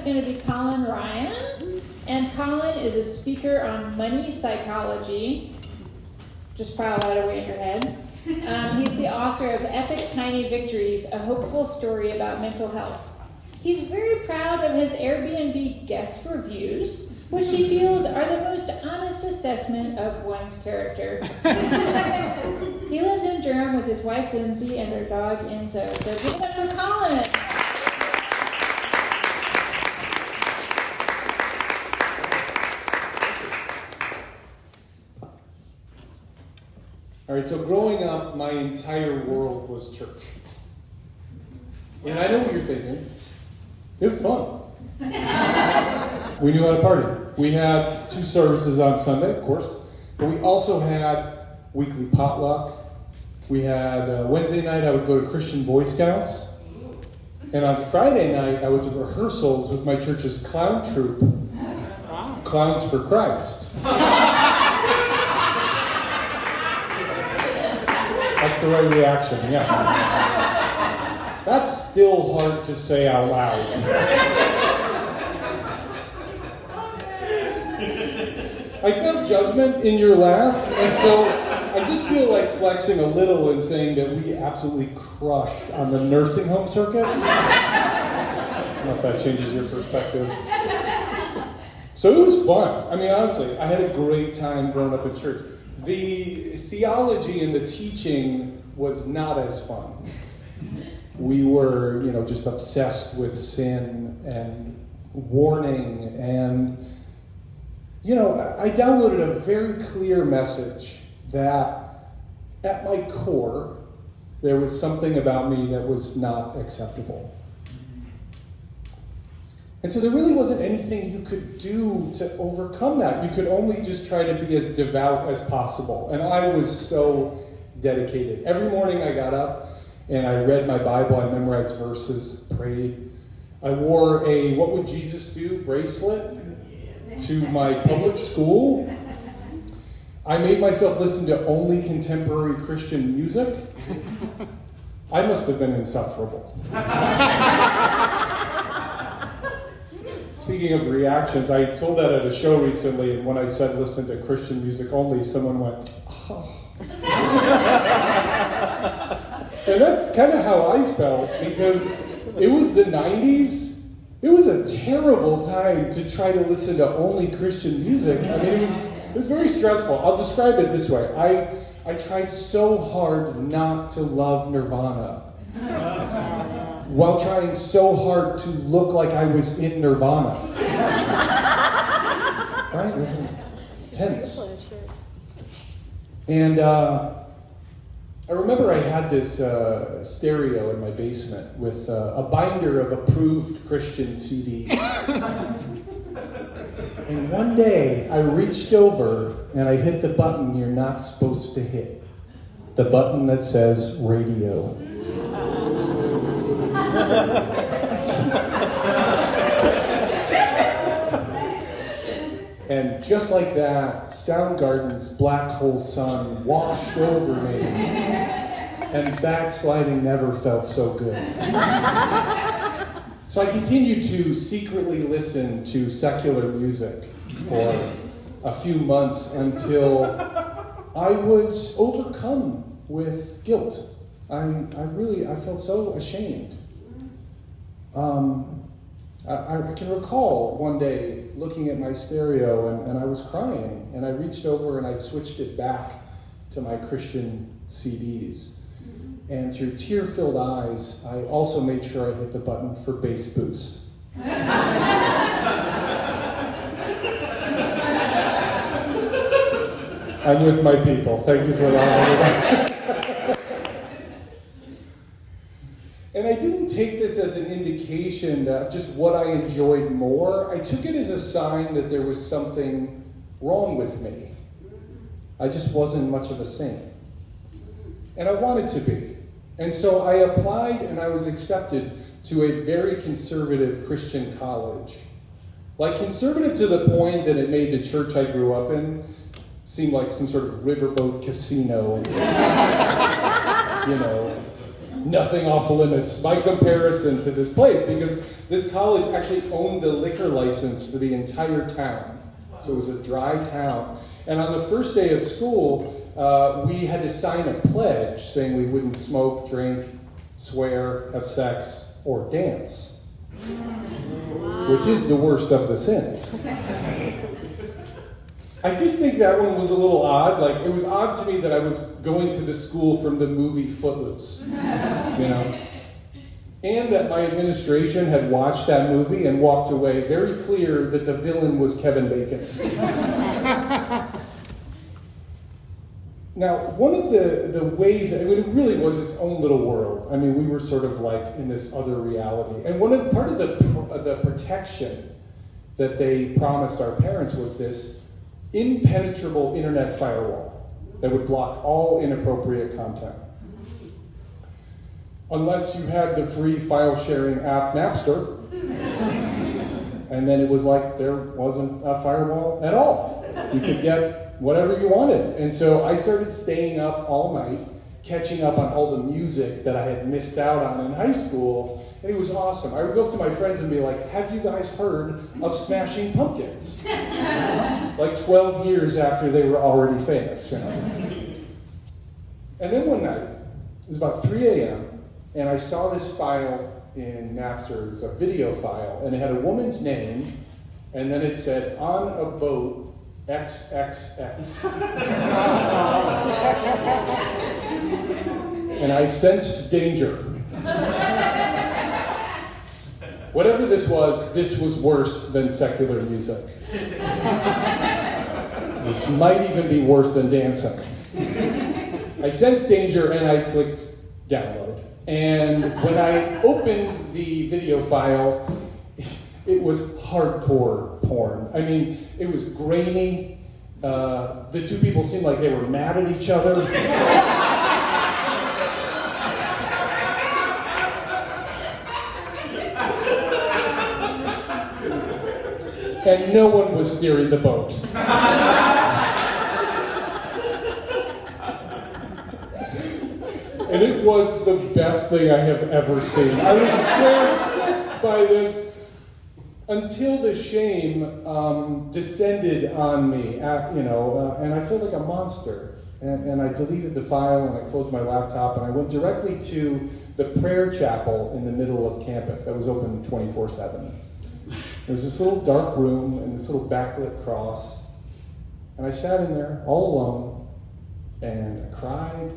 going to be Colin Ryan. And Colin is a speaker on money psychology. Just file that away in your head. He's the author of Epic Tiny Victories, a hopeful story about mental health. He's very proud of his Airbnb guest reviews, which he feels are the most honest assessment of one's character. He lives in Durham with his wife Lindsay and their dog Enzo. So give it up for Colin. All right, so growing up, my entire world was church. And I know what you're thinking. It was fun. We knew how to party. We had 2 services on Sunday, of course, but we also had weekly potluck. We had Wednesday night, I would go to Christian Boy Scouts. And on Friday night, I was at rehearsals with my church's clown troupe, Clowns for Christ. That's the right reaction, yeah. That's still hard to say out loud. I felt judgment in your laugh, and so I just feel like flexing a little and saying that we absolutely crushed on the nursing home circuit. I don't know if that changes your perspective. So it was fun. I mean, honestly, I had a great time growing up in church. The theology and the teaching was not as fun. We were, just obsessed with sin and warning. And, I downloaded a very clear message that at my core, there was something about me that was not acceptable. And so there really wasn't anything you could do to overcome that. You could only just try to be as devout as possible. And I was so dedicated. Every morning I got up and I read my Bible, I memorized verses, prayed. I wore a "What Would Jesus Do" bracelet to my public school. I made myself listen to only contemporary Christian music. I must have been insufferable. Speaking of reactions, I told that at a show recently, and when I said listen to Christian music only, someone went, oh. And that's kind of how I felt, because it was the 90s. It was a terrible time to try to listen to only Christian music. I mean, it was very stressful. I'll describe it this way. I tried so hard not to love Nirvana, while trying so hard to look like I was in Nirvana. Right? It was intense. And I remember I had this stereo in my basement with a binder of approved Christian CDs. And one day, I reached over and I hit the button you're not supposed to hit. The button that says radio. And just like that, Soundgarden's Black Hole Sun washed over me, and backsliding never felt so good. So I continued to secretly listen to secular music for a few months until I was overcome with guilt. I felt so ashamed. I can recall one day looking at my stereo and I was crying, and I reached over and I switched it back to my Christian CDs. And through tear-filled eyes, I also made sure I hit the button for bass boost. I'm with my people. Thank you for allowing me that. And I didn't take this as an indication of just what I enjoyed more. I took it as a sign that there was something wrong with me. I just wasn't much of a saint. And I wanted to be. And so I applied and I was accepted to a very conservative Christian college. Like conservative to the point that it made the church I grew up in seem like some sort of riverboat casino. nothing off limits by comparison to this place, because this college actually owned the liquor license for the entire town. So it was a dry town. And on the first day of school, we had to sign a pledge saying we wouldn't smoke, drink, swear, have sex, or dance, which is the worst of the sins. I did think that one was a little odd. Like, it was odd to me that I was going to the school from the movie Footloose, and that my administration had watched that movie and walked away very clear that the villain was Kevin Bacon. Now, one of the ways that, it really was its own little world. I mean, we were sort of like in this other reality. And part of the protection that they promised our parents was this impenetrable internet firewall that would block all inappropriate content. Unless you had the free file sharing app Napster, and then it was like there wasn't a firewall at all. You could get whatever you wanted. And so I started staying up all night, catching up on all the music that I had missed out on in high school, and it was awesome. I would go up to my friends and be like, have you guys heard of Smashing Pumpkins? Like 12 years after they were already famous. And then one night, it was about 3 a.m., and I saw this file in Napster. It was a video file, and it had a woman's name, and then it said, on a boat, XXX. And I sensed danger. Whatever this was worse than secular music. This might even be worse than dancing. I sensed danger, and I clicked download. And when I opened the video file, it was hardcore porn. I mean, it was grainy. The two people seemed like they were mad at each other. And no one was steering the boat. And it was the best thing I have ever seen. I was transfixed by this until the shame descended on me, and I felt like a monster. And I deleted the file, and I closed my laptop, and I went directly to the prayer chapel in the middle of campus that was open 24/7. There was this little dark room and this little backlit cross, and I sat in there all alone, and I cried.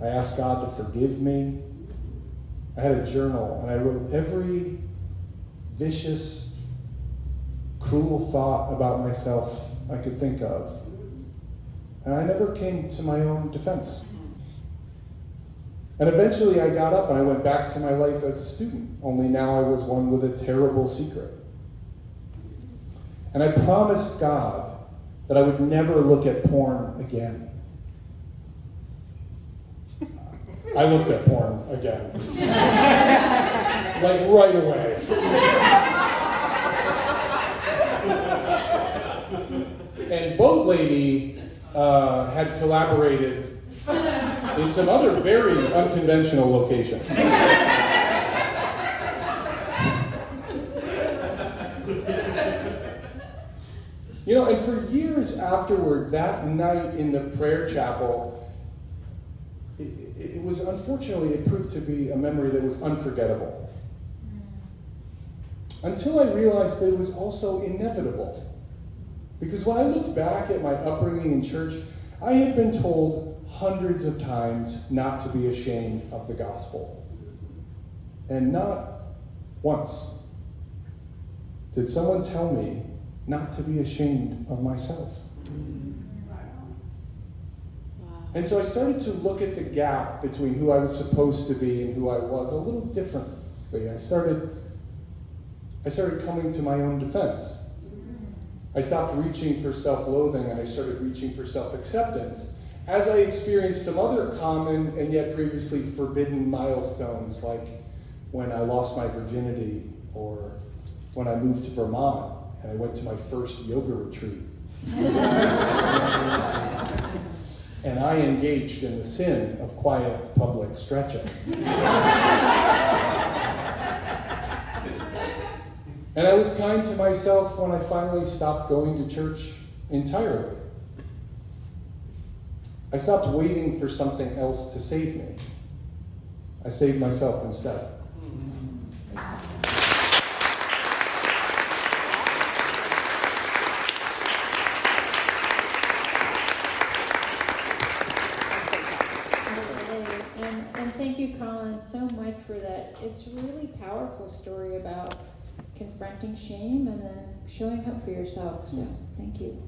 I asked God to forgive me. I had a journal, and I wrote every vicious, cruel thought about myself I could think of. And I never came to my own defense. And eventually I got up and I went back to my life as a student, only now I was one with a terrible secret. And I promised God that I would never look at porn again. I looked at porn again. Like right away. And Boat Lady had collaborated in some other very unconventional locations. And for years afterward, that night in the prayer chapel, it proved to be a memory that was unforgettable. Until I realized that it was also inevitable. Because when I looked back at my upbringing in church, I had been told hundreds of times not to be ashamed of the gospel. And not once did someone tell me not to be ashamed of myself. And so I started to look at the gap between who I was supposed to be and who I was a little differently. I started coming to my own defense. I stopped reaching for self-loathing and I started reaching for self-acceptance as I experienced some other common and yet previously forbidden milestones, like when I lost my virginity or when I moved to Vermont and I went to my first yoga retreat. and I engaged in the sin of quiet public stretching. And I was kind to myself when I finally stopped going to church entirely. I stopped waiting for something else to save me. I saved myself instead. And thank you, Colin, so much for that. It's a really powerful story about confronting shame and then showing up for yourself. So thank you.